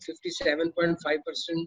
57.5%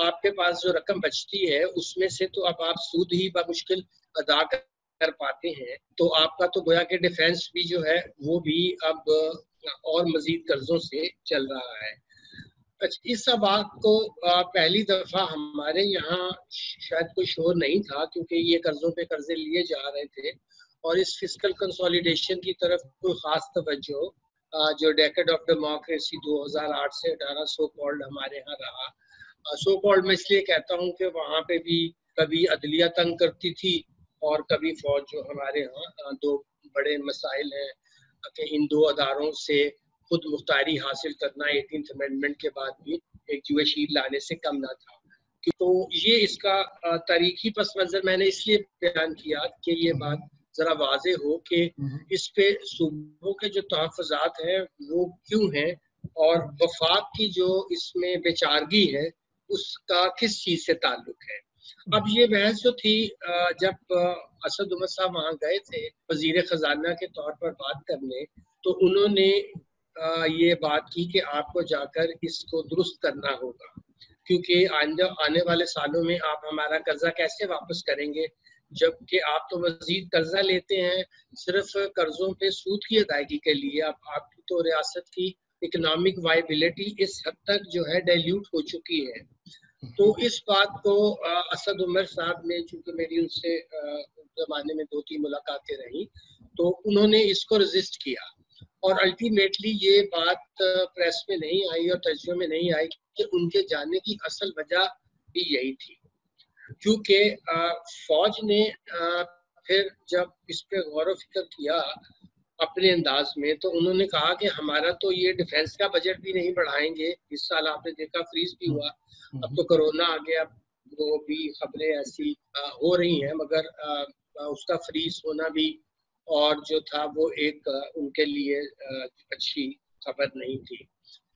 آپ کے پاس جو رقم بچتی ہے اس میں سے تو اب آپ سود ہی بمشکل ادا کر پاتے ہیں، تو آپ کا تو گویا کہ ڈیفینس بھی جو ہے وہ بھی اب اور مزید قرضوں سے چل رہا ہے۔ اس بات کو پہلی دفعہ ہمارے یہاں شاید کوئی شور نہیں تھا، کیونکہ یہ قرضوں پہ قرضے لیے جا رہے تھے، اور اس فسکل کنسولیڈیشن کی طرف کوئی خاص توجہ جو ڈیکڈ آف ڈیموکریسی 2008 سے 18 سو کالڈ ہمارے ہاں رہا۔ سو کالڈ میں اس لیے کہتا ہوں کہ وہاں پہ بھی کبھی عدلیہ تنگ کرتی تھی اور کبھی فوج، جو ہمارے ہاں دو بڑے مسائل ہیں کہ ان دو اداروں سے خود مختاری حاصل کرنا 18th امینڈمنٹ کے بعد بھی ایک جوئش عید لانے سے کم نہ تھا۔ تو یہ اس کا تاریخی پس منظر میں نے اس لیے بیان کیا کہ یہ بات ذرا واضح ہو کہ اس پہ صوبوں کے جو تحفظات ہیں وہ کیوں ہیں، اور وفاق کی جو اس میں بیچارگی ہے اس کا کس چیز سے تعلق ہے۔ اب یہ بحث جو تھی جب اسد عمر صاحب وہاں گئے تھے وزیر خزانہ کے طور پر بات کرنے، تو انہوں نے یہ بات کی کہ آپ کو جا کر اس کو درست کرنا ہوگا، کیونکہ آنے والے سالوں میں آپ ہمارا قرضہ کیسے واپس کریں گے، جبکہ آپ تو مزید قرضہ لیتے ہیں صرف قرضوں پہ سود کی ادائیگی کے لیے۔ اب آپ کی تو ریاست کی اکنامک وائبلٹی اس حد تک جو ہے ڈائلیوٹ ہو چکی ہے۔ تو اس بات کو اسد عمر صاحب نے، چونکہ میری ان سے زمانے میں 2-3 ملاقاتیں رہیں، تو انہوں نے اس کو رزسٹ کیا، اور الٹیمیٹلی یہ بات پریس میں نہیں آئی اور تجزیوں میں نہیں آئی کہ ان کے جانے کی اصل وجہ بھی یہی تھی، کیونکہ فوج نے پھر جب اس پہ غور و فکر کیا اپنے انداز میں، تو انہوں نے کہا کہ ہمارا تو یہ ڈیفینس کا بجٹ بھی نہیں بڑھائیں گے۔ اس سال آپ نے دیکھا فریز بھی ہوا، اب تو کرونا آ گیا، وہ بھی خبریں ایسی ہو رہی ہیں، مگر اس کا فریز ہونا بھی اور جو تھا وہ ایک ان کے لیے اچھی خبر نہیں تھی۔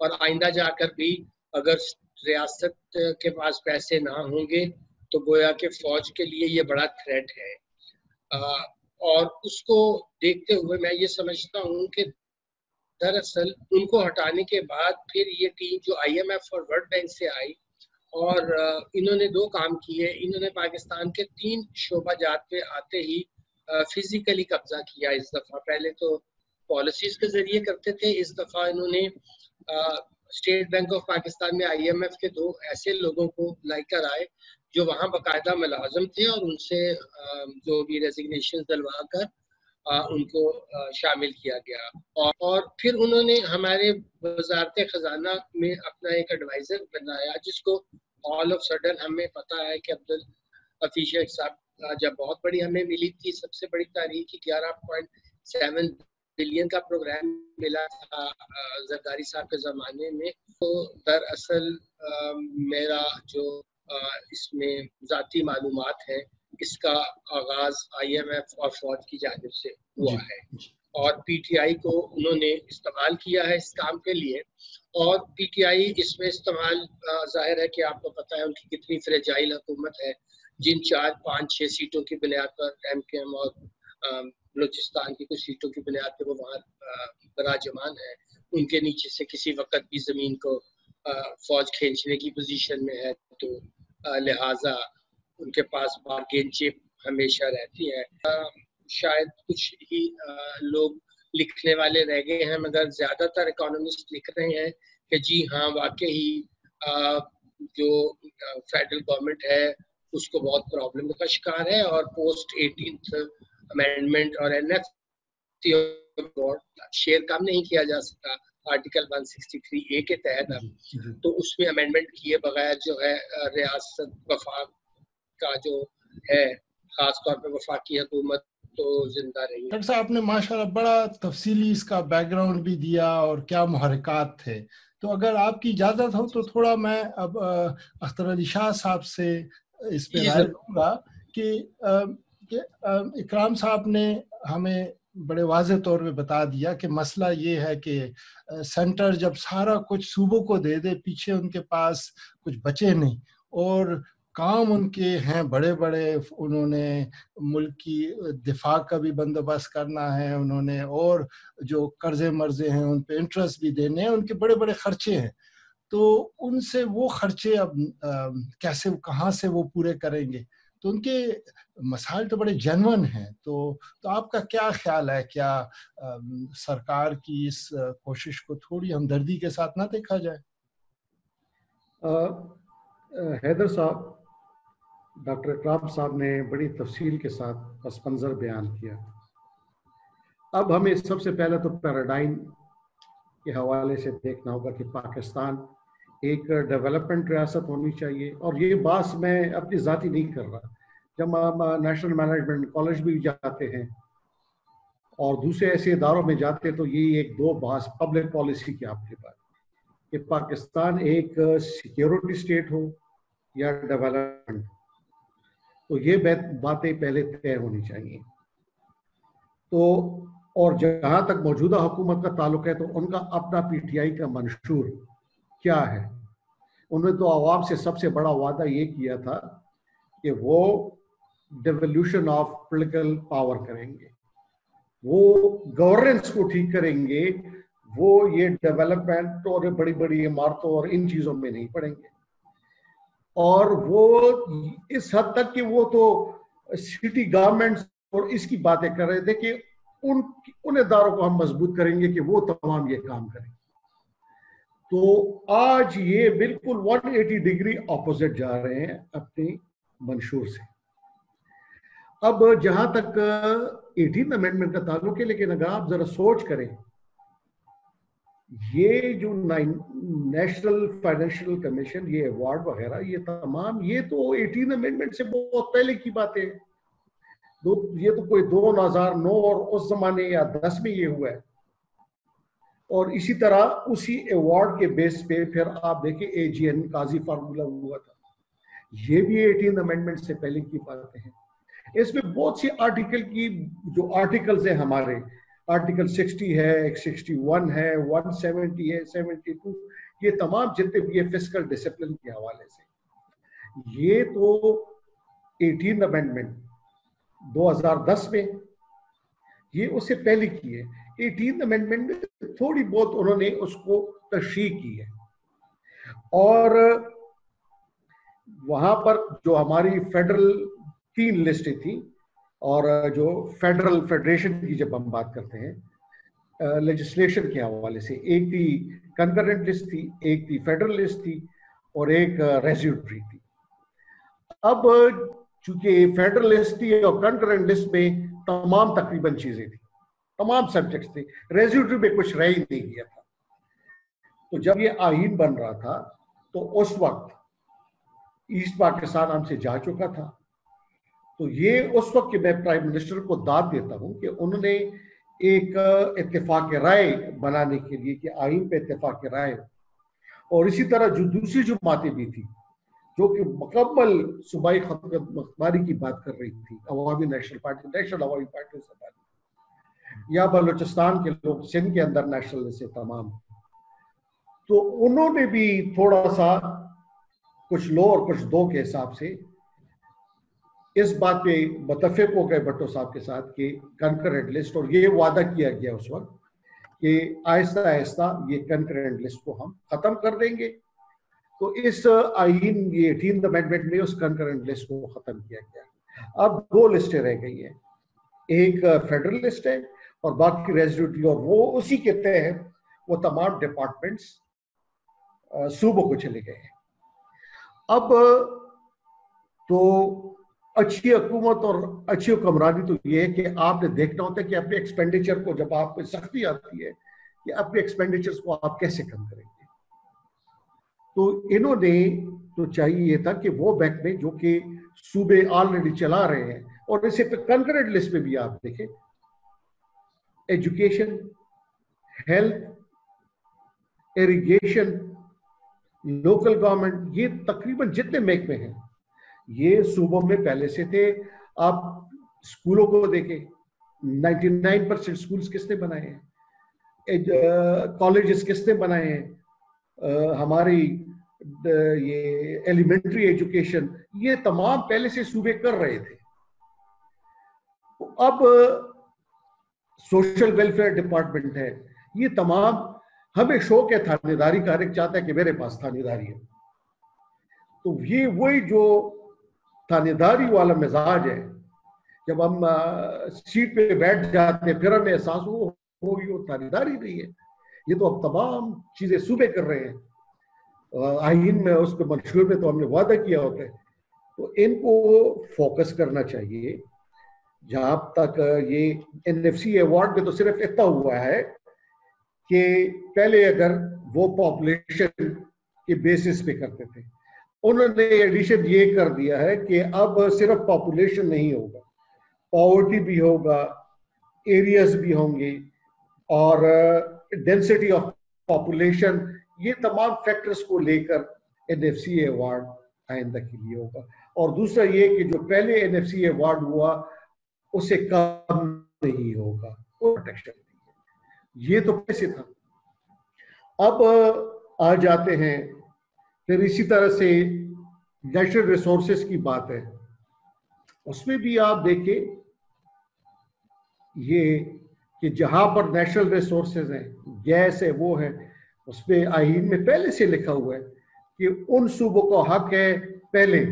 اور آئندہ جا کر بھی اگر ریاست کے پاس پیسے نہ ہوں گے تو گویا کہ فوج کے لیے یہ بڑا تھریٹ ہے۔ اور اس کو دیکھتے ہوئے میں یہ سمجھتا ہوں کہ دراصل ان کو ہٹانے کے بعد پھر یہ ٹیم جو IMF اور ورلڈ بینک سے آئی، اور انہوں نے 2 کام کیے۔ انہوں نے پاکستان کے 3 شعبہ جات پہ آتے ہی فزیکلی قبضہ کیا اس دفعہ۔ پہلے تو پالیسیز کے ذریعے کرتے تھے، اس دفعہ انہوں نے اسٹیٹ بینک آف پاکستان میں IMF کے 2 ایسے لوگوں کو لائی کر آئے جو وہاں باقاعدہ ملازم تھے، اور ان سے جو بھی ریزگنیشن دلوا کر ان کو شامل کیا گیا، اور پھر انہوں نے ہمارے وزارت خزانہ میں اپنا ایک ایڈوائزر بنایا، جس کو آل آف سڈن ہمیں پتہ ہے کہ عبدالحفیظ شیخ صاحب جب بہت بڑی ہمیں ملی تھی سب سے بڑی تاریخ کی 11.7 بلین کا پروگرام ملا تھا زرداری صاحب کے زمانے میں، تو دراصل میرا جو اس میں ذاتی معلومات ہے اس کا آغاز IMF اور فوج کی جانب سے ہوا ہے، اور PTI کو انہوں نے استعمال کیا ہے اس کام کے لیے، اور PTI اس میں استعمال ظاہر ہے کہ آپ کو پتہ ہے ان کی کتنی فریجائل حکومت ہے، جن 4-5-6 سیٹوں کی بنیاد پر MKM اور بلوچستان کی کچھ سیٹوں کی بنیاد پر وہ وہاں براجمان ہے، ان کے نیچے سے کسی وقت بھی زمین کو فوج کھینچنے کی پوزیشن میں ہے، تو لہٰذا ان کے پاس بارگین چپ ہمیشہ رہتی ہے۔ شاید کچھ ہی لوگ لکھنے والے رہ گئے ہیں، مگر زیادہ تر اکانومسٹ لکھ رہے ہیں کہ جی ہاں واقعی جو فیڈرل گورنمنٹ ہے اس کو بہت پرابلم کا شکار ہے، اور پوسٹ 18th امینڈمنٹ اور NF شیئر کم نہیں کیا جا سکتا آرٹیکل 163A کے تحت، تو اس میں امینڈمنٹ کیے بغیر جو ہے ریاست وفاق کا جو ہے خاص طور پہ وفاقی حکومت تو زندہ رہی۔ ڈاکٹر صاحب آپ نے ماشاءاللہ بڑا تفصیلی اس کا بیک گراؤنڈ بھی دیا اور کیا محرکات تھے، تو اگر آپ کی اجازت ہو تو تھوڑا میں اب اختر علی شاہ صاحب سے اس پہ رائے لوں گا کہ اکرام صاحب نے ہمیں بڑے واضح طور پہ بتا دیا کہ مسئلہ یہ ہے کہ سینٹر جب سارا کچھ صوبوں کو دے دے، پیچھے ان کے پاس کچھ بچے نہیں، اور کام ان کے ہیں بڑے بڑے، انہوں نے ملک کی دفاع کا بھی بندوبست کرنا ہے، انہوں نے اور جو قرضے مرضے ہیں ان پہ انٹرسٹ بھی دینے ہیں، ان کے بڑے بڑے خرچے ہیں، تو ان سے وہ خرچے اب کیسے کہاں سے وہ پورے کریں گے؟ تو ان کے مسائل تو بڑے جینون ہیں. تو آپ کا کیا خیال ہے، کیا سرکار کی اس کوشش کو تھوڑی ہمدردی کے ساتھ نہ دیکھا جائے؟ حیدر صاحب، ڈاکٹر اکرام صاحب نے بڑی تفصیل کے ساتھ پس منظر بیان کیا. اب ہمیں سب سے پہلے تو پیراڈائم کے حوالے سے دیکھنا ہوگا کہ پاکستان ایک ڈیولپمنٹ ریاست ہونی چاہیے. اور یہ بات میں اپنی ذاتی نہیں کر رہا، جب ہم نیشنل مینجمنٹ کالج بھی جاتے ہیں اور دوسرے ایسے اداروں میں جاتے ہیں تو یہ ایک دو بات پبلک پالیسی کی آپ کے پاس کہ پاکستان ایک سیکیورٹی اسٹیٹ ہو یا ڈیولپمنٹ، تو یہ باتیں پہلے طے ہونی چاہیے. تو اور جہاں تک موجودہ حکومت کا تعلق ہے تو ان کا اپنا پی ٹی آئی کا منشور کیا ہے. انہوں نے تو عوام سے سب سے بڑا وعدہ یہ کیا تھا کہ وہ ڈیولوشن آف پولیٹیکل پاور کریں گے، وہ گورننس کو ٹھیک کریں گے، وہ یہ ڈیولپمنٹ اور بڑی بڑی عمارتوں اور ان چیزوں میں نہیں پڑیں گے. اور وہ اس حد تک کہ وہ تو سٹی گورنمنٹس اور اس کی باتیں کر رہے تھے کہ ان اداروں کو ہم مضبوط کریں گے کہ وہ تمام یہ کام کریں. تو آج یہ بالکل 180 ڈگری اپوزٹ جا رہے ہیں اپنے منشور سے. اب جہاں تک 18 امینڈمنٹ کا تعلق ہے، لیکن اگر آپ ذرا سوچ کریں، یہ جو نیشنل فائنینشیل کمیشن، یہ ایوارڈ وغیرہ، یہ تمام یہ تو 18 امینڈمنٹ سے بہت پہلے کی باتیں ہیں. یہ تو کوئی 2009 اور اس زمانے یا 10 میں یہ ہوا ہے. اور اسی طرح اسی ایوارڈ کے بیس پہ پھر آپ دیکھیں اے جی این قاضی فارمولہ ہوا تھا، یہ بھی 18 امینڈمنٹ سے پہلے کی باتیں ہیں. اس میں بہت سی آرٹیکل کی جو آرٹیکلز ہیں ہمارے، آرٹیکل 60 ہے، 61 ہے، 170 ہے، 72، یہ تمام جتنے بھی یہ فسکل ڈسپلن کے حوالے سے، یہ تو 18 امینڈمنٹ 2010 میں، یہ اس سے پہلے کی ہے. 18 امینڈمنٹ میں تھوڑی بہت انہوں نے اس کو تشریح کی ہے. اور وہاں پر جو ہماری فیڈرل 3 لسٹیں تھیں، اور جو فیڈریشن کی جب ہم بات کرتے ہیں لیجسلیشن کے حوالے سے، ایک تھی کنکرنٹ لسٹ تھی، ایک تھی فیڈرل لسٹ تھی، اور ایک ریزیوٹری تھی. اب چونکہ فیڈرل لسٹ تھی اور کنکرنٹ لسٹ میں تمام تقریباً چیزیں تھیں، تمام سبجیکٹس تھے، ریزیوٹری میں کچھ رہ ہی نہیں گیا تھا. تو جب یہ آئین بن رہا تھا تو اس وقت ایسٹ پاکستان ہم سے جا چکا تھا. تو یہ اس وقت کہ میں پرائم منسٹر کو داد دیتا ہوں کہ انہوں نے ایک اتفاق رائے بنانے کے لیے کہ آئین پہ اتفاق رائے، اور اسی طرح جو دوسری جماعتیں بھی تھیں جو کہ مکمل صوبائی خدمت مختاری کی بات کر رہی تھی، عوامی نیشنل پارٹی، نیشنل عوامی پارٹی سے بات، یا بلوچستان کے لوگ سندھ کے اندر نیشنل سے تمام، تو انہوں نے بھی تھوڑا سا کچھ لو اور کچھ دو کے حساب سے اس بات پہ متفق ہو گئے بھٹو صاحب کے ساتھ کہ کنکرنٹ لسٹ، اور یہ وعدہ کیا گیا اس وقت کہ آہستہ آہستہ یہ کنکرنٹ لسٹ کو ہم ختم کر دیں گے. تو اس آئین یہ 18 امینڈمنٹ میں اس کنکرنٹ لسٹ کو ختم کیا گیا. اب 2 لسٹیں رہ گئی ہیں، ایک فیڈرل لسٹ ہے اور باقی ریزیڈوٹری، اور وہ اسی کے تحت وہ تمام ڈپارٹمنٹس صوبوں کو چلے گئے ہیں. اب تو اچھی حکومت اور اچھی حکمرانی تو یہ ہے کہ آپ نے دیکھنا ہوتا ہے کہ اپنے ایکسپینڈیچر کو، جب آپ کو سختی آتی ہے کہ اپنے ایکسپینڈیچرز کو آپ کیسے کم کریں گے. تو انہوں نے تو چاہیے یہ تھا کہ وہ بینک میں جو کہ صوبے آلریڈی چلا رہے ہیں، اور اسے کنکرنٹ لسٹ میں بھی آپ دیکھیں، education, health, irrigation, local government, یہ تقریباً جتنے محکمے ہیں یہ صوبوں میں پہلے سے تھے. آپ اسکولوں کو دیکھیں، 99% اسکولز کس نے بنائے ہیں، کالجز کس نے بنائے ہیں، ہماری یہ ایلیمنٹری ایجوکیشن، یہ تمام پہلے سے صوبے کر رہے تھے. اب سوشل ویلفیئر ڈپارٹمنٹ ہے، یہ تمام ہمیں شوق ہے تھانے کا، ہر ایک چاہتا ہے کہ میرے پاس تھانے داری ہے. تو یہ وہی جو تھانے داری والا مزاج ہے، جب ہم سیٹ پہ بیٹھ جاتے ہیں پھر ہمیں احساس ہوگی وہ تھانے داری نہیں ہے. یہ تو اب تمام چیزیں صوبے کر رہے ہیں، آئین میں اس پہ منشور میں تو ہم نے وعدہ کیا ہوتا ہے. تو ان کو فوکس کرنا چاہیے. جہاں تک یہ NFC ایوارڈ میں تو صرف اتنا ہوا ہے کہ پہلے اگر وہ پاپولیشن کے بیسس پہ کرتے تھے، انہوں نے ایڈیشن یہ کر دیا ہے کہ اب صرف پاپولیشن نہیں ہوگا، پاورٹی بھی ہوگا، ایریاز بھی ہوں گے، اور ڈینسٹی آف پاپولیشن، یہ تمام فیکٹرز کو لے کر NFC ایوارڈ آئندہ کے لیے ہوگا. اور دوسرا یہ کہ جو پہلے NFC ایوارڈ ہوا اس سے کم نہیں ہوگا، پروٹیکشن نہیں ہے. یہ تو کیسے تھا. اب آ جاتے ہیں پھر اسی طرح سے نیچرل ریسورسز کی بات ہے. اس میں بھی آپ دیکھیں یہ کہ جہاں پر نیچرل ریسورسز ہیں، گیس ہے، وہ ہے، اس میں آئین میں پہلے سے لکھا ہوا ہے کہ ان صوبوں کو حق ہے پہلے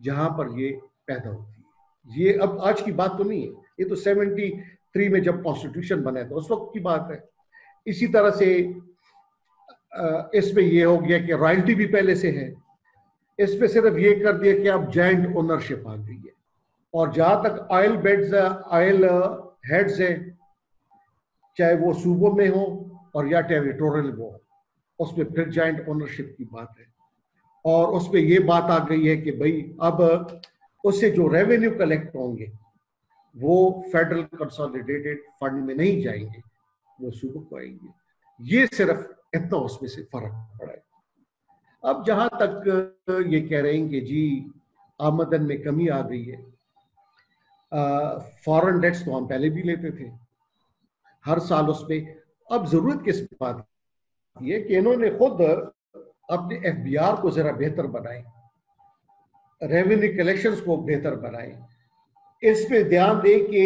جہاں پر یہ پیدا ہوتی ہے. یہ اب آج کی بات تو نہیں ہے، یہ تو 73 میں جب کانسٹیٹیوشن بنا تھا اس وقت کی بات ہے. اسی طرح سے اس میں یہ ہو گیا کہ رائلٹی بھی پہلے سے ہے. اس پہ صرف یہ کر دیا کہ اب جوائنٹ اونرشپ آ گئی ہے. اور جہاں تک آئل بیڈز، آئل ہیڈز ہیں، چاہے وہ صوبوں میں ہوں اور یا ٹیریٹورل وہ، اس میں پھر جوائنٹ اونرشپ کی بات ہے. اور اس پہ یہ بات آ گئی ہے کہ بھئی اب اس سے جو ریونیو کلیکٹ ہوں گے وہ فیڈرل کنسالیڈیٹڈ فنڈ میں نہیں جائیں گے، وہ صوبوں کو آئیں گے. یہ صرف اتنا اس میں سے فرق پڑا ہے. اب جہاں تک یہ کہہ رہے ہیں کہ جی آمدن میں کمی آ گئی ہے، فارن ڈیٹس تو ہم پہلے بھی لیتے تھے ہر سال. اس پہ اب ضرورت کس بات کی ہے کہ انہوں نے خود اپنے FBR کو ذرا بہتر بنائیں، ریونیو کلیکشنز کو بہتر بنائیں. اس پہ دھیان دیں کہ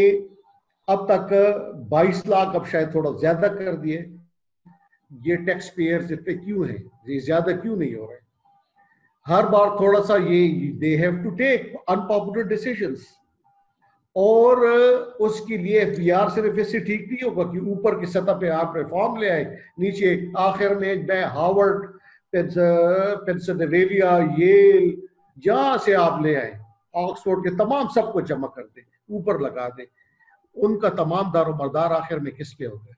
اب تک 22 لاکھ، اب شاید تھوڑا زیادہ کر دیے. یہ ٹیکس پیئرز اتنے کیوں ہیں، یہ زیادہ کیوں نہیں ہو رہے؟ ہر بار تھوڑا سا یہ they have to take unpopular decisions. اور اس کے لیے FBR صرف اس سے ٹھیک نہیں ہوگا کہ اوپر کی سطح پہ آپ ریفارم لے آئے، نیچے آخر میں ہارورڈ، پینسلوینیا، ییل، جہاں سے آپ لے آئے، آکسفورڈ کے تمام سب کو جمع کر دیں، اوپر لگا دیں. ان کا تمام دار و مدار آخر میں کس پہ ہوگا؟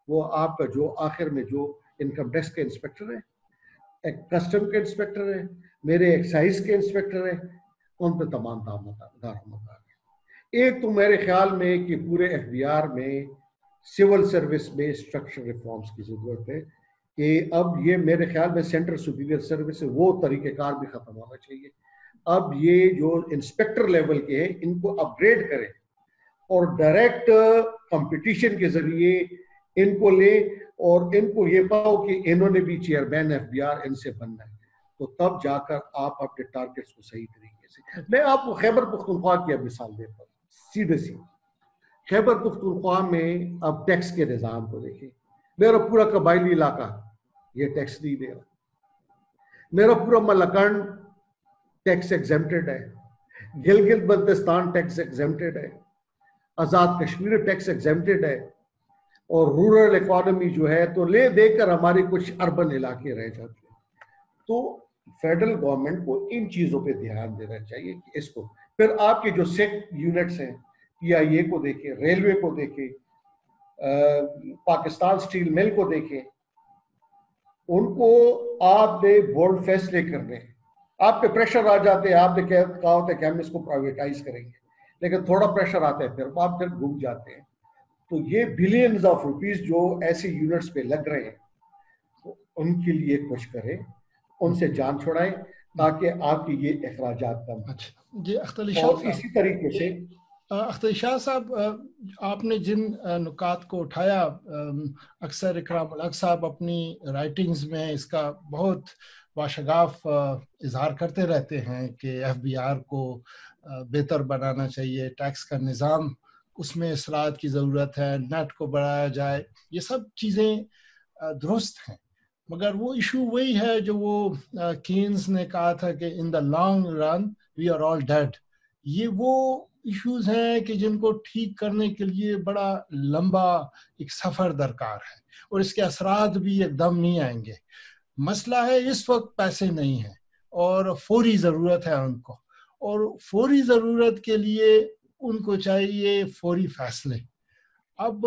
وہ آپ کا جو آخر میں جو انکم ٹیکس کے انسپیکٹر ہیں، کسٹم کے انسپیکٹر ہیں، میرے ایکسائز کے انسپیکٹر ہیں، ان پہ تمام دار و مدار. ایک تو میرے خیال میں کہ پورے FBR میں سول سروس میں اسٹرکچر ریفارمز کی ضرورت ہے کہ اب یہ میرے خیال میں سینٹرل سپیریئر سروس ہے، وہ طریقہ کار بھی ختم ہونا چاہیے. اب یہ جو انسپیکٹر لیول کے ہیں ان کو اپ گریڈ کریں اور ڈائریکٹ کمپٹیشن کے ذریعے ان کو لیں اور ان کو یہ پاؤ کہ انہوں نے بھی چیئرمین FBR ان سے بننا ہے. تو تب جا کر آپ اپنے ٹارگیٹس کو صحیح طریقے سے. میں آپ کو خیبر پختونخوا کی اب مثال دیتا ہوں سیدھے سی. خیبر پختونخوا میں اب ٹیکس کے نظام کو دیکھیں. میرا پورا قبائلی علاقہ یہ ٹیکس نہیں دے رہا. میرا پورا ملکنڈ ٹیکس ایگزمپٹڈ ہے، گلگت بلتستان ٹیکس ایگزمپٹڈ ہے، آزاد کشمیر ٹیکس ایگزمپٹڈ ہے، اور رورل اکانومی جو ہے تو لے دے کر ہمارے کچھ اربن علاقے رہ جاتے ہیں. تو فیڈرل گورنمنٹ کو ان چیزوں پہ دھیان دینا چاہیے کہ اس کو. پھر آپ کے جو سیکٹ یونٹس ہیں، PIA کو دیکھیں، ریلوے کو دیکھیں، پاکستان سٹیل مل کو دیکھیں، ان کو آپ نے بورڈ فیصلے کرنے ہیں. آپ پہ پریشر آ جاتے ہیں، آپ نے کہا ہوتا ہے کہ ہم اس کو پرائیویٹائز کریں گے، لیکن تھوڑا پریشر آتا ہے پھر آپ پھر گھوم جاتے ہیں. تو یہ بلینز آف روپیز جو ایسے یونٹس پہ لگ رہے ہیں ان کے لیے کچھ کریں، ان سے جان چھڑائیں تاکہ آپ کی یہ اخراجات کم. اچھا جی اختر علی شاہ اور اسی طریقے سے اختر شاہ صاحب، آپ نے جن نکات کو اٹھایا، اکثر اکرام الحق صاحب اپنی رائٹنگز میں اس کا بہت باشگاف اظہار کرتے رہتے ہیں کہ FBR کو بہتر بنانا چاہیے، ٹیکس کا نظام اس میں اصلاحات کی ضرورت ہے، نیٹ کو بڑھایا جائے. یہ سب چیزیں درست ہیں، مگر وہ ایشو وہی ہے جو وہ کینز نے کہا تھا کہ in the long run we are all dead. یہ وہ ایشوز ہیں کہ جن کو ٹھیک کرنے کے لیے بڑا لمبا ایک سفر درکار ہے، اور اس کے اثرات بھی ایک دم نہیں آئیں گے. مسئلہ ہے اس وقت پیسے نہیں ہیں اور فوری ضرورت ہے ان کو، اور فوری ضرورت کے لیے ان کو چاہیے فوری فیصلے. اب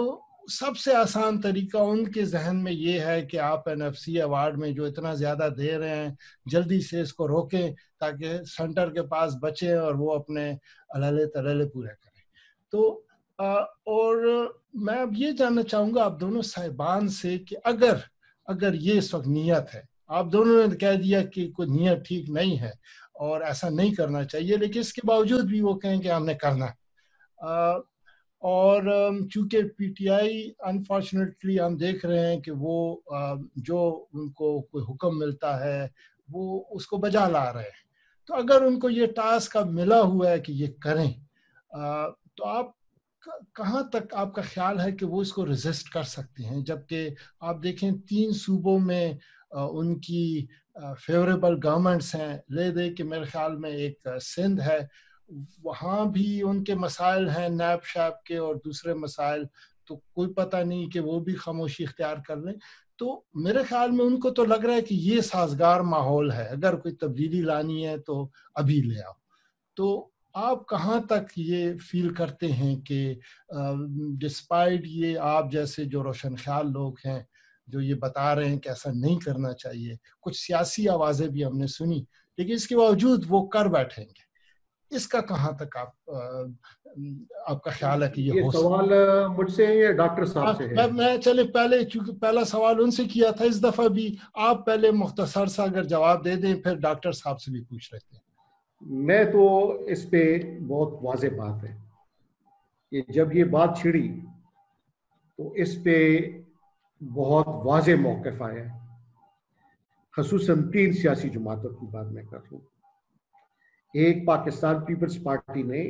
سب سے آسان طریقہ ان کے ذہن میں یہ ہے کہ آپ NFC ایوارڈ میں جو اتنا زیادہ دے رہے ہیں جلدی سے اس کو روکیں تاکہ سینٹر کے پاس بچیں اور وہ اپنے علالے تلالے پورے کریں. تو اور میں اب یہ جاننا چاہوں گا آپ دونوں صاحبان سے کہ اگر یہ اس وقت نیت ہے، آپ دونوں نے کہہ دیا کہ کوئی نیت ٹھیک نہیں ہے اور ایسا نہیں کرنا چاہیے، لیکن اس کے باوجود بھی وہ کہیں کہ ہم نے کرنا، اور چونکہ PTI انفارچونیٹلی ہم دیکھ رہے ہیں کہ وہ جو ان کو کوئی حکم ملتا ہے وہ اس کو بجا لا رہے ہیں. تو اگر ان کو یہ ٹاسک اب ملا ہوا ہے کہ یہ کریں، تو آپ کہاں تک آپ کا خیال ہے کہ وہ اس کو ریزسٹ کر سکتے ہیں؟ جبکہ آپ دیکھیں 3 صوبوں میں ان کی فیوریبل گورنمنٹس ہیں، لے دے کہ میرے خیال میں ایک سندھ ہے، وہاں بھی ان کے مسائل ہیں نیب شیب کے اور دوسرے مسائل، تو کوئی پتہ نہیں کہ وہ بھی خاموشی اختیار کر لیں. تو میرے خیال میں ان کو تو لگ رہا ہے کہ یہ سازگار ماحول ہے، اگر کوئی تبدیلی لانی ہے تو ابھی لے آؤ. تو آپ کہاں تک یہ فیل کرتے ہیں کہ ڈسپائٹ یہ آپ جیسے جو روشن خیال لوگ ہیں جو یہ بتا رہے ہیں کہ ایسا نہیں کرنا چاہیے، کچھ سیاسی آوازیں بھی ہم نے سنی، لیکن اس کے باوجود وہ کر بیٹھیں گے، اس کا کہاں تک آپ کا خیال ہے کہ یہ ہو سکتا؟ سوال مجھ سے ہے یا ڈاکٹر صاحب سے ہے؟ میں چلے پہلے، چونکہ پہلا سوال ان سے کیا تھا، اس دفعہ بھی آپ پہلے مختصر سا اگر جواب دے دیں، پھر ڈاکٹر صاحب سے بھی پوچھ لیتے ہیں. میں تو اس پہ بہت واضح بات ہے کہ جب یہ بات چھڑی تو اس پہ بہت واضح موقف آیا، خصوصاً 3 سیاسی جماعتوں کی بات میں کر لوں. ایک پاکستان پیپلز پارٹی نے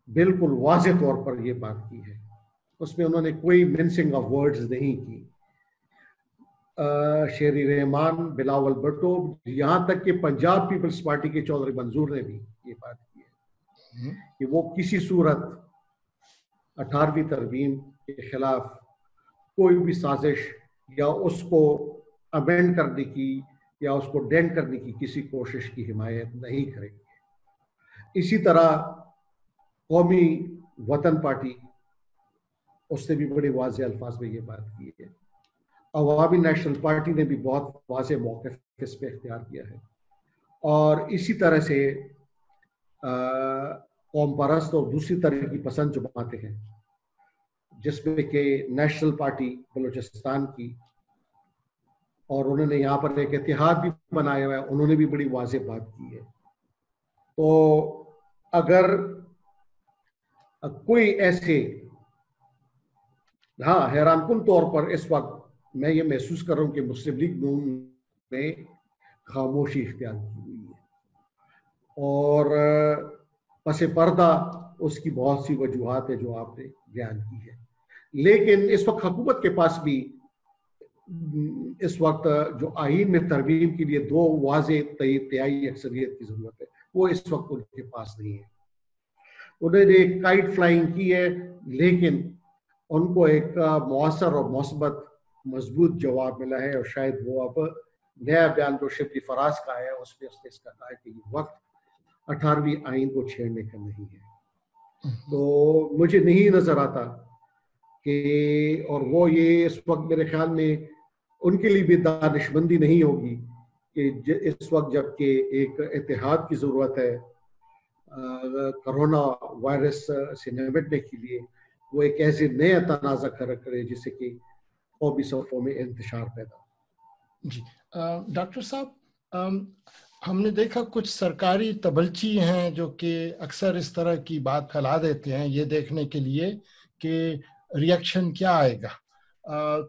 بالکل واضح طور پر یہ بات کی ہے، اس میں انہوں نے کوئی منسنگ آف ورڈز نہیں کی. شیری رحمان، بلاول بھٹو، یہاں تک کہ پنجاب پیپلز پارٹی کے چودھری منظور نے بھی یہ بات کی ہے کہ وہ کسی صورت 18ویں ترمیم کے خلاف کوئی بھی سازش یا اس کو امینڈ کرنے کی یا اس کو ڈینٹ کرنے کی کسی کوشش کی حمایت نہیں کرے گی. اسی طرح قومی وطن پارٹی، اس نے بھی بڑے واضح الفاظ میں یہ بات کی ہے. عوامی نیشنل پارٹی نے بھی بہت واضح موقف اس پہ اختیار کیا ہے. اور اسی طرح سے قوم پرست اور دوسری طرح کی پسند جماعتیں ہیں، جس میں کہ نیشنل پارٹی بلوچستان کی، اور انہوں نے یہاں پر ایک اتحاد بھی بنایا ہوا ہے، انہوں نے بھی بڑی واضح بات کی ہے. تو اگر کوئی ایسے، ہاں حیران کن طور پر اس وقت میں یہ محسوس کر رہا ہوں کہ مسلم لیگ نون نے خاموشی اختیار کی ہوئی ہے، اور پس پردہ اس کی بہت سی وجوہات ہیں جو آپ نے بیان کی ہے. لیکن اس وقت حکومت کے پاس بھی اس وقت جو آئین میں ترمیم کے لیے 2 واضح تہائی اکثریت کی ضرورت ہے، وہ اس وقت ان کے پاس نہیں ہے. انہوں نے ایک کائٹ فلائنگ کی ہے، لیکن ان کو ایک مؤثر اور مثبت مضبوط جواب ملا ہے، اور شاید وہ اب نیا بیان جو شبلی فراز کا ہے اس میں اس نے اس کا کہا ہے کہ یہ وقت 18ویں آئین کو چھیڑنے کا نہیں ہے. تو مجھے نہیں نظر آتا کہ، اور وہ یہ اس وقت میرے خیال میں ان کے لیے بھی دانشمندی نہیں ہوگی کہ اس وقت جب کہ ایک اتحاد کی ضرورت ہے کرونا وائرس سے نمٹنے کے لیے، وہ ایک ایسے نیا تنازع کھڑا کرے جس سے کہ قومی صفوں میں انتشار پیدا ہو. جی ڈاکٹر صاحب، ہم نے دیکھا کچھ سرکاری تبلچی ہیں جو کہ اکثر اس طرح کی بات پھیلا دیتے ہیں یہ دیکھنے کے لیے کہ ریئیکشن کیا آئے گا.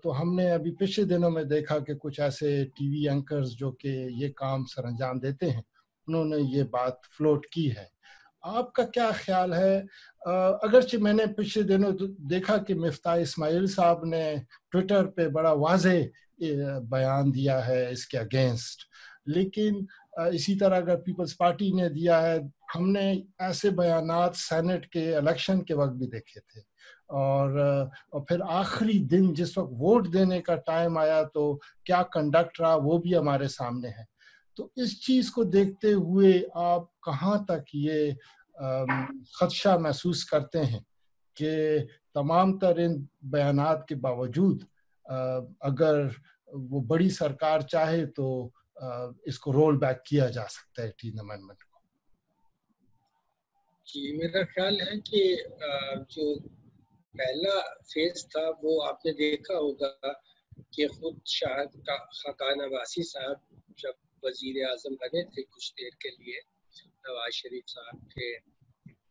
تو ہم نے ابھی پچھلے دنوں میں دیکھا کہ کچھ ایسے ٹی وی اینکرز جو کہ یہ کام سر انجام دیتے ہیں، انہوں نے یہ بات فلوٹ کی ہے، آپ کا کیا خیال ہے؟ اگرچہ میں نے پچھلے دنوں دیکھا کہ مفتاح اسماعیل صاحب نے ٹویٹر پہ بڑا واضح بیان دیا ہے اس کے اگینسٹ، لیکن اسی طرح اگر پیپلز پارٹی نے دیا ہے، ہم نے ایسے بیانات سینٹ کے الیکشن کے وقت بھی دیکھے تھے، اور پھر آخری دن جس وقت ووٹ دینے کا ٹائم آیا تو کیا کنڈکٹ رہا وہ بھی ہمارے سامنے ہے۔ تو اس چیز کو دیکھتے ہوئے آپ کہاں تک یہ خدشہ محسوس کرتے ہیں کہ تمام تر ان بیانات کے باوجود اگر وہ بڑی سرکار چاہے تو اس کو رول بیک کیا جا سکتا ہے 18 امینڈمنٹ کو؟ جی، میرا خیال ہے کہ جو پہلا فیز تھا وہ آپ نے دیکھا ہوگا کہ خود شاہد خاقان عباسی صاحب جب وزیر اعظم بنے تھے کچھ دیر کے لیے نواز شریف صاحب کے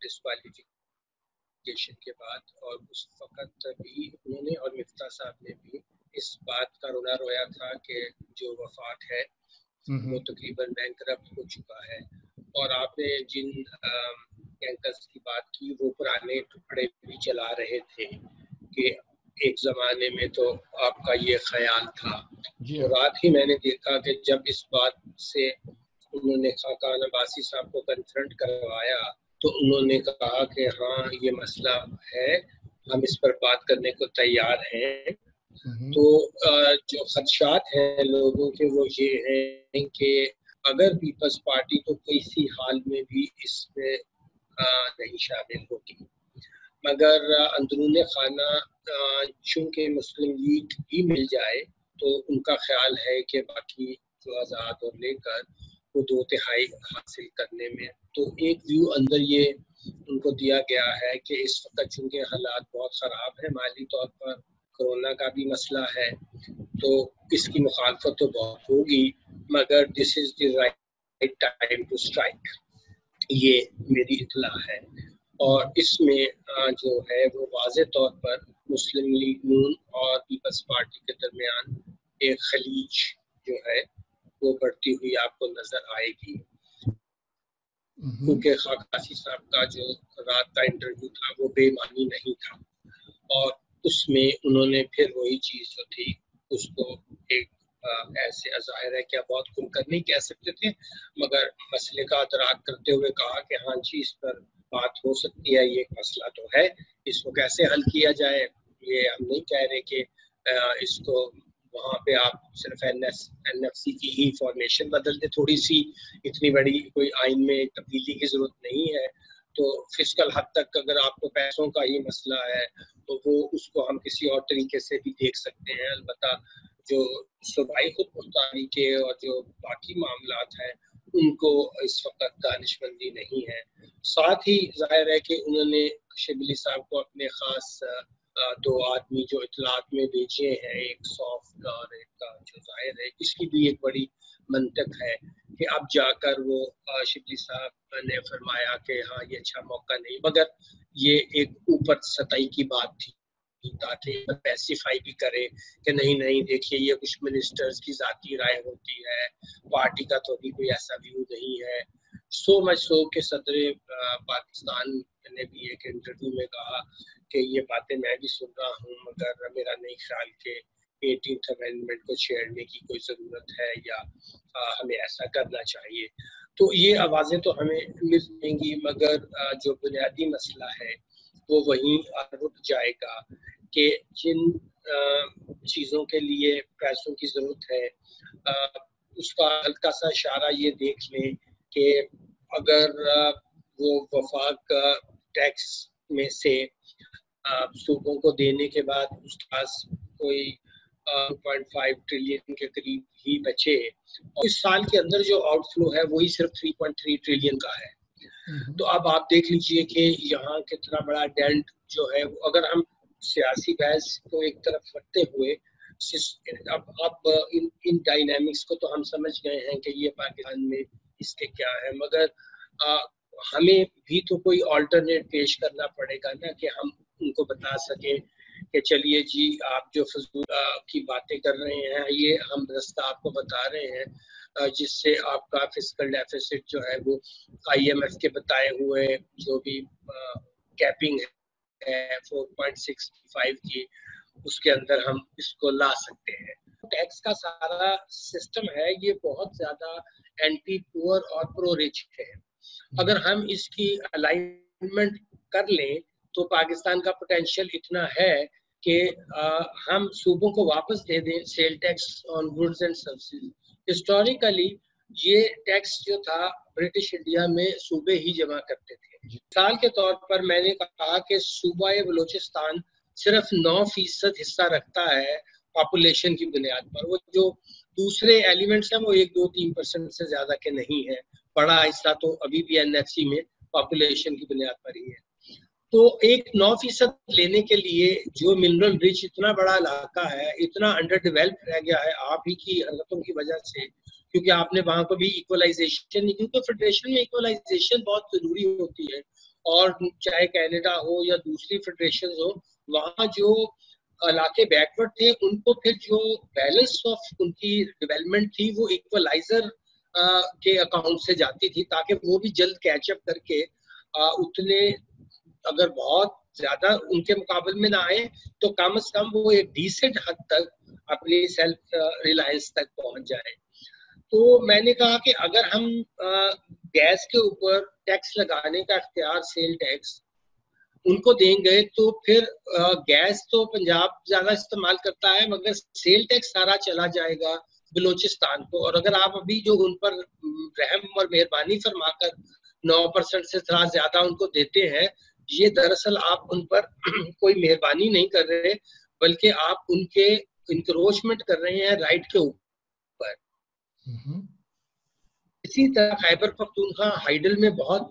ڈسکوالیفیکیشن کے بعد، اور اس وقت بھی انہوں نے اور مفتاح صاحب نے بھی اس بات کا رونا رویا تھا کہ جو وفاق ہے وہ تقریباً بینکرپٹ ہو چکا ہے، اور آپ نے جن کینکرز کی بات کی وہ پرانے ٹکڑے بھی چلا رہے تھے کہ ایک زمانے میں تو آپ کا یہ خیال تھا۔ تو رات ہی میں نے دیکھا کہ جب اس بات سے انہوں نے خاقان عباسی صاحب کو کنفرنٹ کروایا تو انہوں نے کہا کہ ہاں یہ مسئلہ ہے، ہم اس پر بات کرنے کو تیار ہیں۔ تو جو خدشات ہیں لوگوں کے وہ یہ ہیں کہ اگر پیپلز پارٹی تو کسی حال میں بھی اس میں نہیں شامل ہوگی، مگر اندرون خانہ چونکہ مسلم لیگ بھی مل جائے تو ان کا خیال ہے کہ باقی جو آزاد اور لے کر وہ 2/3 حاصل کرنے میں، تو ایک ویو اندر یہ ان کو دیا گیا ہے کہ اس وقت چونکہ حالات بہت خراب ہیں مالی طور پر، کورونا کا بھی مسئلہ ہے، تو اس کی مخالفت تو بہت ہوگی، مگر this is the right time to strike, یہ میری اطلاع ہے۔ اور اس میں جو ہے وہ واضح طور پر مسلم لیگ نون اور پیپلز پارٹی کے درمیان ایک خلیج جو ہے وہ بڑھتی ہوئی آپ کو نظر آئے گی، کیونکہ خاقان صاحب کا جو رات کا انٹرویو تھا وہ بے معنی نہیں تھا، اور اس میں انہوں نے پھر وہی چیز جو تھی اس کو ایک ایسے ظاہر ہے کہ آپ بہت کھل کر نہیں کہہ سکتے تھے، مگر مسئلے کا ادراک کرتے ہوئے کہا کہ ہاں جی اس پر بات ہو سکتی ہے، یہ مسئلہ تو ہے، اس کو کیسے حل کیا جائے، یہ ہم نہیں کہہ رہے کہ اس کو وہاں پہ آپ صرف این ایف سی کی ہی فارمیشن بدل دیں تھوڑی سی، اتنی بڑی کوئی آئین میں تبدیلی کی ضرورت نہیں ہے، تو فسکل حد تک اگر آپ کو پیسوں کا ہی مسئلہ ہے تو وہ اس کو ہم کسی اور طریقے سے بھی دیکھ سکتے ہیں، البتہ جو صوبائی خود مختاری کے اور جو باقی معاملات ہیں ان کو اس وقت دانشمندی نہیں ہے۔ ساتھ ہی ظاہر ہے کہ انہوں نے شبلی صاحب کو اپنے خاص 2 آدمی جو اطلاعات میں بھیجے ہیں، ایک سوف کا اور ایک کا، جو ظاہر ہے اس کی بھی ایک بڑی منطق ہے کہ اب جا کر وہ شبلی صاحب نے فرمایا کہ ہاں یہ اچھا موقع نہیں، مگر یہ ایک اوپر سطحی کی بات تھی تاکہ اسپیسیفائی بھی کرے کہ نہیں دیکھیے یہ کچھ منسٹرز کی ذاتی رائے ہوتی ہے، پارٹی کا تو بھی کوئی ایسا ویو نہیں ہے۔ سو مچ سو کہ صدر پاکستان نے بھی ایک انٹرویو میں کہا کہ یہ باتیں میں بھی سن رہا ہوں، مگر میرا نہیں خیال کہ 18th امینڈمنٹ کو چھیڑنے کی کوئی ضرورت ہے یا ہمیں ایسا کرنا چاہیے۔ تو یہ آوازیں تو ہمیں ملیں گی، مگر جو بنیادی مسئلہ ہے وہ وہیں رک جائے گا کہ جن چیزوں کے لیے پیسوں کی ضرورت ہے اس کا ہلکا سا اشارہ یہ دیکھ لیں کہ اگر وہ وفاق ٹیکس میں سے صوبوں کو دینے کے بعد اس کے پاس کوئی 2.5 ٹریلین کے قریب ہی بچے، اور اس سال کے اندر جو آؤٹ فلو ہے وہی صرف 3.3 ٹریلین کا ہے، تو اب آپ دیکھ لیجئے کہ یہاں کتنا بڑا ڈینٹ جو ہے، اگر ہم سیاسی بحث کو ایک طرف رکھتے ہوئے اب ان ڈائنامکس کو تو ہم سمجھ گئے ہیں کہ یہ پاکستان میں اس کے کیا ہے، مگر ہمیں بھی تو کوئی آلٹرنیٹ پیش کرنا پڑے گا نا کہ ہم ان کو بتا سکیں کہ چلیے جی آپ جو فضول کی باتیں کر رہے ہیں یہ ہم رستہ آپ کو بتا رہے ہیں جس سے آپ کا فسکل ڈیفیسٹ جو ہے وہ آئی ایم ایف کے بتائے ہوئے جو بھی کیپنگ ہے 4.65 کی اس کے اندر ہم اس کو لا سکتے ہیں. ٹیکس کا سارا سسٹم ہے یہ بہت زیادہ اینٹی پور اور پرو رچ ہے. اگر ہم اس کی الائنمنٹ کر لیں تو پاکستان کا پوٹینشیل اتنا ہے کہ ہم صوبوں کو واپس دے دیں sale tax on goods and services. Historically یہ ٹیکس جو تھا برٹش انڈیا میں صوبے ہی جمع کرتے تھے. مثال کے طور پر میں نے کہا کہ صوبہ بلوچستان صرف 9% حصہ رکھتا ہے پاپولیشن کی بنیاد پر. وہ جو دوسرے ایلیمنٹس ہیں وہ 1-2-3% سے زیادہ کے نہیں ہیں. بڑا حصہ تو ابھی بھی این ایف سی میں پاپولیشن کی بنیاد پر ہی ہے. تو ایک 9% لینے کے لیے جو منرل رچ اتنا بڑا علاقہ ہے اتنا انڈر ڈیولپ رہ گیا ہے آپ ہی کی حرکتوں کی وجہ سے, کیونکہ آپ نے وہاں کو بھی ایکولائزیشن نہیں, کیونکہ فیڈریشن میں ایکولائزیشن بہت ضروری ہوتی ہے. اور چاہے کینیڈا ہو یا دوسری فیڈریشن ہو, وہاں جو علاقے بیکورڈ تھے ان کو پھر جو بیلنس آف ان کی ڈیولپمنٹ تھی وہ ایکولائزر کے اکاؤنٹ سے جاتی تھی تاکہ وہ بھی جلد کیچ اپ کر کے اتنے اگر بہت زیادہ ان کے مقابل میں نہ آئے تو کم از کم وہ ایک ڈیسنٹ حد تک اپنی سیلف ریلائنس تک پہنچ جائے. تو میں نے کہا کہ اگر ہم گیس کے اوپر ٹیکس لگانے کا اختیار سیل ٹیکس ان کو دیں گے تو پھر گیس تو پنجاب زیادہ استعمال کرتا ہے مگر سیل ٹیکس سارا چلا جائے گا بلوچستان کو. اور اگر آپ ابھی جو ان پر رحم اور مہربانی فرما کر 9% سے تھوڑا زیادہ ان کو دیتے ہیں, یہ دراصل آپ ان پر کوئی مہربانی نہیں کر رہے بلکہ آپ ان کے انکروچمنٹ کر رہے ہیں رائٹ کے اوپر. اسی طرح خیبر پختونخوا ہائیڈل میں بہت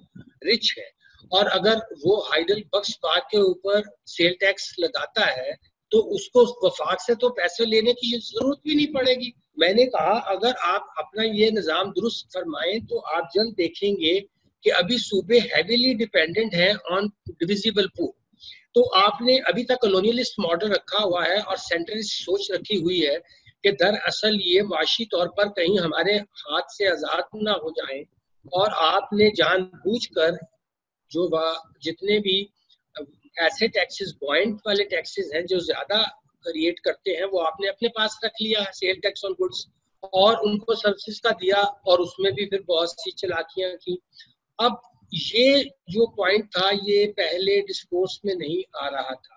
رچ ہے اور اگر وہ ہائیڈل بخش بار کے اوپر سیل ٹیکس لگاتا ہے تو اس کو وفاق سے تو پیسے لینے کی ضرورت بھی نہیں پڑے گی. میں نے کہا اگر آپ اپنا یہ نظام درست فرمائیں تو آپ جلد دیکھیں گے کہ ابھی صوبے ہیویلی ڈیپینڈنٹ ہیں آن ڈویزیبل پول. تو آپ نے ابھی تک کالونیلسٹ ماڈل رکھا ہوا ہے اور سینٹرلسٹ سوچ رکھی ہوئی ہے کہ دراصل یہ معاشی طور پر کہیں ہمارے ہاتھ سے آزاد نہ ہو جائیں, اور آپ نے جان بوجھ کر جو جتنے بھی ایسے ٹیکسز بوائنٹ والے ٹیکسز ہیں جو زیادہ کریٹ کرتے ہیں وہ آپ نے اپنے پاس رکھ لیا ہے سیل ٹیکس آن گڈس, اور ان کو سروسز کا دیا اور اس میں بھی پھر بہت سی چلاکیاں کی. اب یہ جو پوائنٹ تھا یہ پہلے ڈسکورس میں نہیں آ رہا تھا.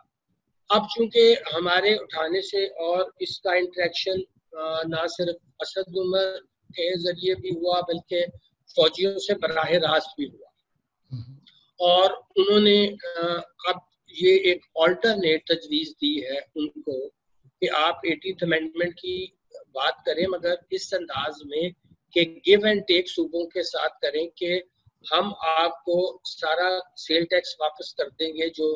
اب چونکہ ہمارے اٹھانے سے اور اس کا انٹریکشن نہ صرف اسد عمر کے ذریعے بھی ہوا بلکہ فوجیوں سے براہ راست بھی ہوا, اور انہوں نے اب یہ ایک آلٹرنیٹ تجویز دی ہے ان کو کہ آپ 18th امینڈمنٹ کی بات کریں مگر اس انداز میں کہ گیو اینڈ ٹیک صوبوں کے ساتھ کریں کہ ہم آپ کو سارا سیل ٹیکس واپس کر دیں گے جو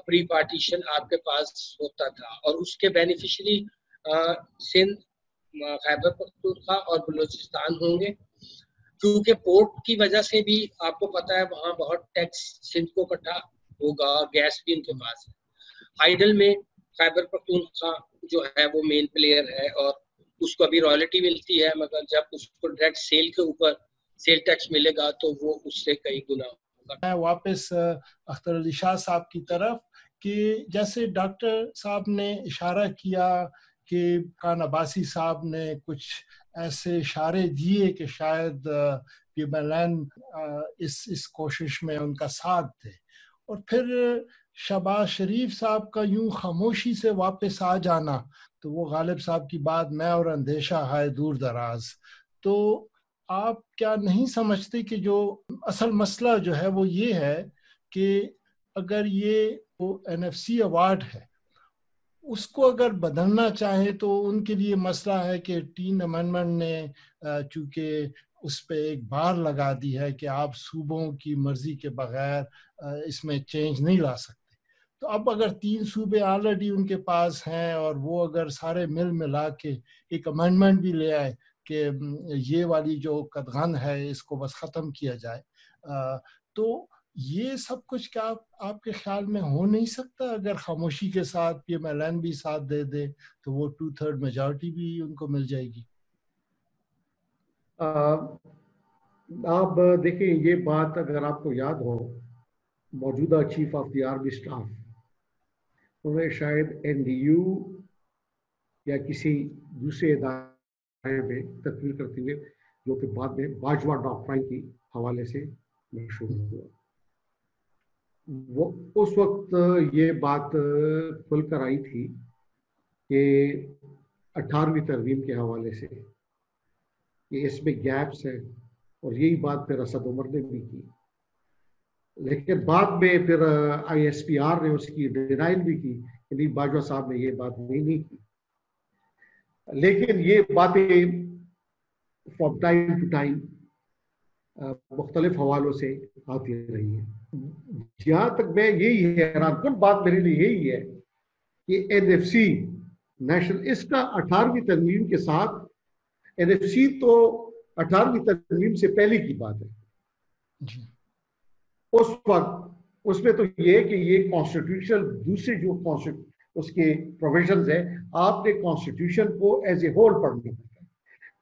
پری پارٹیشن آپ کے پاس ہوتا تھا, اور اس کے بینیفیشری سندھ, خیبر پختونخوا اور بلوچستان ہوں گے, کیونکہ پورٹ کی وجہ سے بھی آپ کو پتا ہے وہاں بہت ٹیکس سندھ کو کٹا ہوگا اور گیس بھی ان کے پاس ہے. ہائیڈل میں خیبر پختونخوا جو ہے وہ مین پلیئر ہے اور اس کو ابھی رائلٹی ملتی ہے مگر جب اس کو ڈائریکٹ سیل کے اوپر سیل ٹیکس ملے گا تو وہ اس سے کئی گنا ہوگا. واپس اختر علی شاہ صاحب کی طرف کہ جیسے ڈاکٹر صاحب نے اشارہ کیا کہ خان عباسی صاحب نے کچھ ایسے اشارے دیے کہ شاید پیبلین اس کوشش میں ان کا ساتھ تھے, اور پھر شہباز شریف صاحب کا یوں خاموشی سے واپس آ جانا, تو وہ غالب صاحب کی بات میں اور اندیشہ ہے دور دراز. تو آپ کیا نہیں سمجھتے کہ جو اصل مسئلہ جو ہے وہ یہ ہے کہ اگر یہ وہ NFC ایوارڈ ہے اس کو اگر بدلنا چاہے تو ان کے لیے مسئلہ ہے کہ 18 امینڈمنٹ نے چونکہ اس پہ ایک بار لگا دی ہے کہ آپ صوبوں کی مرضی کے بغیر اس میں چینج نہیں لا سکتے. تو اب اگر 3 صوبے آلریڈی ان کے پاس ہیں اور وہ اگر سارے مل ملا کے ایک امینڈمنٹ بھی لے آئے کہ یہ والی جو قدغن ہے اس کو بس ختم کیا جائے, تو یہ سب کچھ کیا آپ کے خیال میں ہو نہیں سکتا؟ اگر خاموشی کے ساتھ PMLN بھی ساتھ دے دے تو وہ 2/3 میجارٹی بھی ان کو مل جائے گی. آپ دیکھیں یہ بات اگر آپ کو یاد ہو، موجودہ chief of the army staff انہیں شاید NDU یا کسی دوسرے ادارے میں تقریر کرتے ہوئے، جو کہ بعد میں باجوہ ڈاکٹرائن کے حوالے سے مشہور ہوا، وہ اس وقت یہ بات کھل کر آئی تھی کہ 18ویں ترمیم کے حوالے سے کہ اس میں گیپس ہیں، اور یہی بات پھر اسد عمر نے بھی کی. لیکن بعد میں پھر ISPR نے اس کی ڈینائل بھی کی کہ نہیں، باجوہ صاحب نے یہ بات نہیں کی. لیکن یہ باتیں فرام ٹائم ٹو ٹائم مختلف حوالوں سے آتی رہی ہیں. جہاں تک میں یہی حیران کن بات میرے لیے یہی ہے کہ NFC نیشنل اس کا 18ویں ترمیم کے ساتھ، NFC تو 18ویں ترمیم سے پہلے کی بات ہے. جی. اس وقت اس میں تو یہ کہ یہ کانسٹیٹیوشن دوسرے جو اس کے پروویژنز ہیں، آپ نے کانسٹیٹیوشن کو ایز اے ہول پڑھنا پڑتا ہے،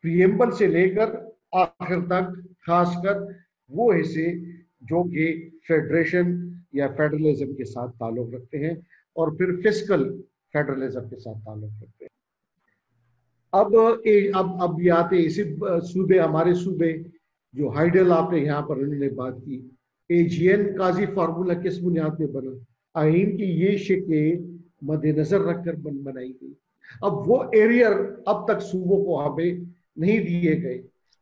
پریمبل سے لے کر آخر تک، خاص کر وہ حصے جو کہ فیڈریشن یا فیڈرلزم کے ساتھ تعلق رکھتے ہیں، اور پھر فسکل فیڈرلزم کے ساتھ تعلق رکھتے ہیں. اب یہ آتے اسی صوبے، ہمارے صوبے جو ہائیڈل آپ نے یہاں پر انہوں نے بات کی، AGN قاضی فارمولہ کس بنیاد پہ بنا؟ آئین کی یہ شکلیں مد نظر رکھ کر بنائی گئی. اب وہ ایریئر اب تک صوبوں کو ہمیں نہیں دیے گئے،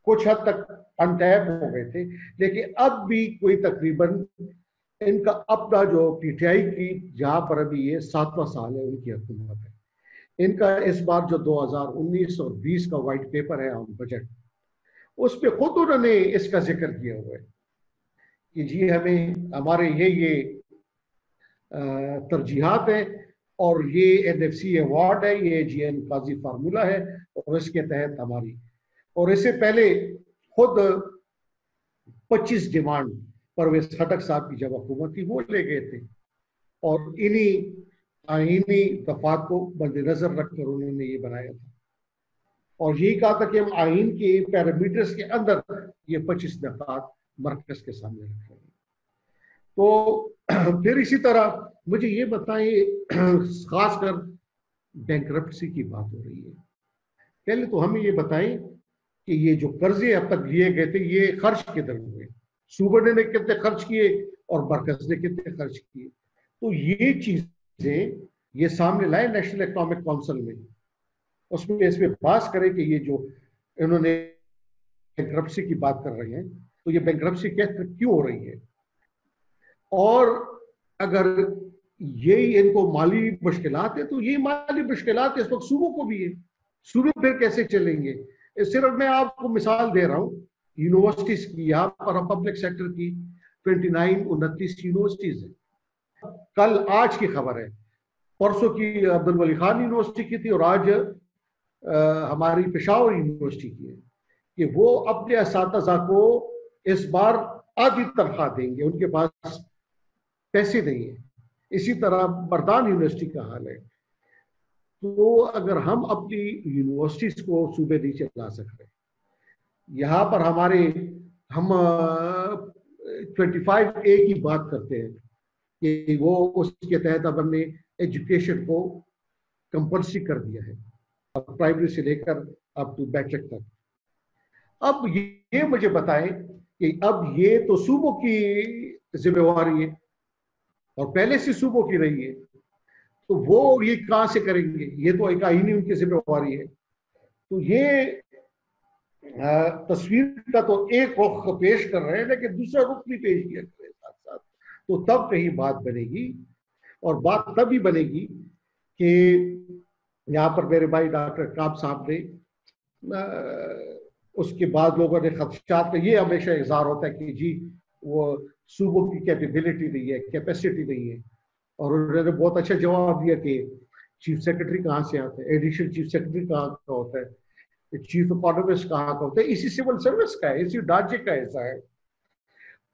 کچھ حد تک انٹیپ ہو گئے تھے، لیکن اب بھی کوئی تقریباً ان کا اپنا جو PTI کی، جہاں پر ابھی یہ 7واں سال ہے ان کی حکومت ہے، ان کا اس بار جو 2019 اور 20 کا وائٹ پیپر ہے آن بجٹ، اس پہ خود انہوں نے اس کا ذکر کیا ہوا ہے کہ جی ہمارے یہ ترجیحات ہیں، اور یہ NFC ایوارڈ ہے، یہ AGN قاضی فارمولہ ہے، اور اس کے تحت ہماری، اور اس سے پہلے خود 25 ڈیمانڈ پرویز خٹک صاحب کی جب حکومت تھی وہ لے گئے تھے، اور انہی آئینی دفعات کو مد نظر رکھ کر انہوں نے یہ بنایا تھا، اور یہی کہا تھا کہ ہم آئین کے پیرامیٹرز کے اندر یہ 25 دفعات مرکز کے سامنے رکھ رہے ہیں. تو پھر اسی طرح مجھے یہ بتائیں، خاص کر بینکرپسی کی بات ہو رہی ہے، پہلے تو ہمیں یہ بتائیں کہ یہ جو قرضے اب تک لیے گئے تھے یہ خرچ کدھر ہوئے، صوبے نے کتنے خرچ کیے اور مرکز نے کتنے خرچ کیے. تو یہ چیزیں یہ سامنے لائے نیشنل اکنامک کونسل میں، اس میں بات کریں کہ یہ جو انہوں نے بینکرپسی کی بات کر رہے ہیں، تو یہ بینکرپسی کیوں ہو رہی ہے، اور اگر یہی ان کو مالی مشکلات ہیں تو یہ مالی مشکلات اس وقت صوبوں کو بھی ہے، صوبے پھر کیسے چلیں گے؟ صرف میں آپ کو مثال دے رہا ہوں یونیورسٹیز کی، یہاں پر پبلک سیکٹر کی 29 یونیورسٹیز ہیں. کل آج کی خبر ہے، پرسوں کی عبدالولی خان یونیورسٹی کی تھی، اور آج ہماری پشاور یونیورسٹی کی ہے، کہ وہ اپنے اساتذہ کو اس بار آدھی تنخواہ دیں گے، ان کے پاس پیسے نہیں ہیں. اسی طرح بردان یونیورسٹی کا حال ہے. تو اگر ہم اپنی یونیورسٹیز کو صوبے نہیں چلا سکتے، یہاں پر ہم 25A کی بات کرتے ہیں کہ وہ اس کے تحت اب ہم نے ایجوکیشن کو کمپلسری کر دیا ہے، پرائمری سے لے کر اب ٹو میٹرک تک. اب یہ مجھے بتائیں کہ اب یہ تو صوبوں کی ذمہ داری ہے اور پہلے سے صوبوں کی رہی ہے، تو وہ یہ کہاں سے کریں گے؟ یہ تو ایک آئینی ان کی ذمہ داری ہے. تو یہ تصویر کا تو ایک رخ پیش کر رہے ہیں، لیکن دوسرا رخ بھی پیش کیا کرے ساتھ ساتھ، تو تب کہیں بات بنے گی. اور بات تب ہی بنے گی کہ یہاں پر میرے بھائی ڈاکٹر کاب صاحب نے اس کے بعد لوگوں نے خدشات کا یہ ہمیشہ اظہار ہوتا ہے کہ جی وہ صوبوں کی کیپیبلٹی نہیں ہے، کیپیسٹی نہیں ہے، اور انہوں نے بہت اچھا جواب دیا کہ چیف سیکرٹری کہاں سے آتا ہے، ایڈیشنل چیف سیکرٹری کہاں کا ہوتا ہے، چیف اکانومسٹ کہاں کا ہوتا ہے، اسی سول سروس کا ہے، اسی ڈھانچے کا ایسا ہے.